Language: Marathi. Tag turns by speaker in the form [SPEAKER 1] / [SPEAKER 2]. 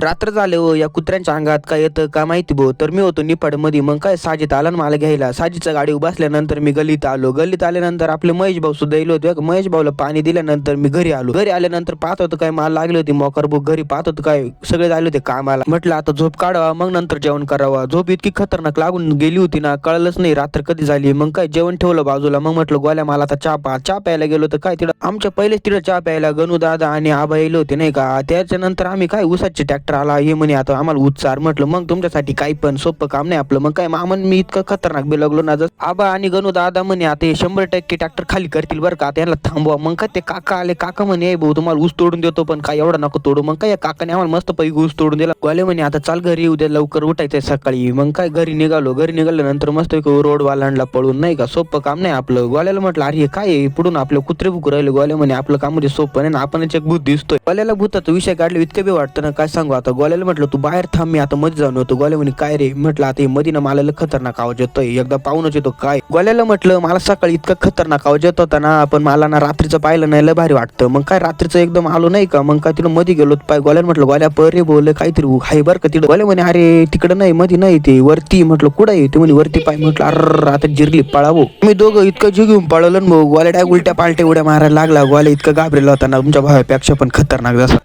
[SPEAKER 1] रात्र झाले हो, या कुत्र्यांच्या अंगात काय येतं का माहिती भाऊ. तर मी होतो निफाडमध्ये. मग काय साजिद आला ना मला घ्यायला. साजिदच्या गाडी बसल्यानंतर मी गल्लीत आलो. गल्लीत आल्यानंतर आपले महेश भाऊ सुद्धा येलो होते. महेश भाऊला पाणी दिल्यानंतर मी घरी आलो. घरी आल्यानंतर पाहत होतं काय मला लागली होती मोकर बुक. घरी पाहत होतं काय सगळे आले होते कामाला. म्हटलं आता झोप काढावा मग नंतर जेवण करावा. झोप इतकी खतरनाक लागून गेली होती ना कळलंच नाही रात्र कधी झाली. मग काय जेवण ठेवलं बाजूला. मग म्हटलं गोल्या मला आता चहा प्यायला गेलो. तर काय तिथं आमच्या पहिलेच तिथं चहा प्यायला गणू दादा आणि आबा येले होते नाही का. त्याच्यानंतर आम्ही काय ऊसाचे ट्रॅक्टर आला हे म्हणे आता आम्हाला उच्चार. म्हटलं मग तुमच्यासाठी काही पण सोपं काम नाही आपलं. मग काय मामन मी इतकं खतरनाक बिलगलो ना जस आबा आणि गणू दादा म्हणे आता हे 100% ट्रॅक्टर खाली करतील बरं का आता यांना थांबवा. मग काय ते काका आले. काका म्हणे भाऊ तुम्हाला ऊस तोडून देतो पण काय एवढा नको तोडू. मग काय या काकाने आम्हाला मस्त पैकी ऊस तोडून दिला. गोले म्हणे आता चाल घरी उद्या लवकर उठायचंय सकाळी. मग काय घरी निघालो. घरी निघाल्यानंतर मस्त रोड वालांडला पळून नाही का सोपं काम नाही आपलं. गोल्याला म्हटलं अरे काय पुढून आपलं कुत्रे बुक राहिले. गोल्या म्हणे आपलं काम म्हणजे सोपं नाही ना आपणच एक भूत दिसतोय. गोल्याला भूताचा विषय काढले इतकं बी वाटतं ना काय सांगू आता. गोल्याला म्हटलं तू बाहेर थांब मी आता मध्ये जाऊन होतो. गोल्या म्हणे काय रे. म्हटलं आता मध्ये ना मला खतरनाक आवाज येतोय एकदा पाहूनच येतो काय. गोल्याला म्हटलं मला सकाळी इतका खतरनाक आवाज येत होता ना पण मला ना रात्रीचं पाहिलं नाही लय भारी वाटतं. मग काय रात्रीचं एकदम आलो नाही का. मग काय तिला मध्ये गेलो पाय. गोल्याला म्हटलं गोल्या परे बोल काहीतरी हाय बरं का तिकडं. गोल्या म्हणे अरे तिकडं नाही मध्ये नाही ते वरती. म्हटलं कुठं आहे ते म्हणे वरती पाय. म्हटलं अरे आता जिरली पळावो. मी दोघं इतकं जीव घेऊन पळवलं भाऊ. गोल्या उलट्या पालट्या उड्या मारायला लागला. गोल्या इतकं घाबरेला होता ना तुमच्या भावापेक्षा पण खतरनाक जसा.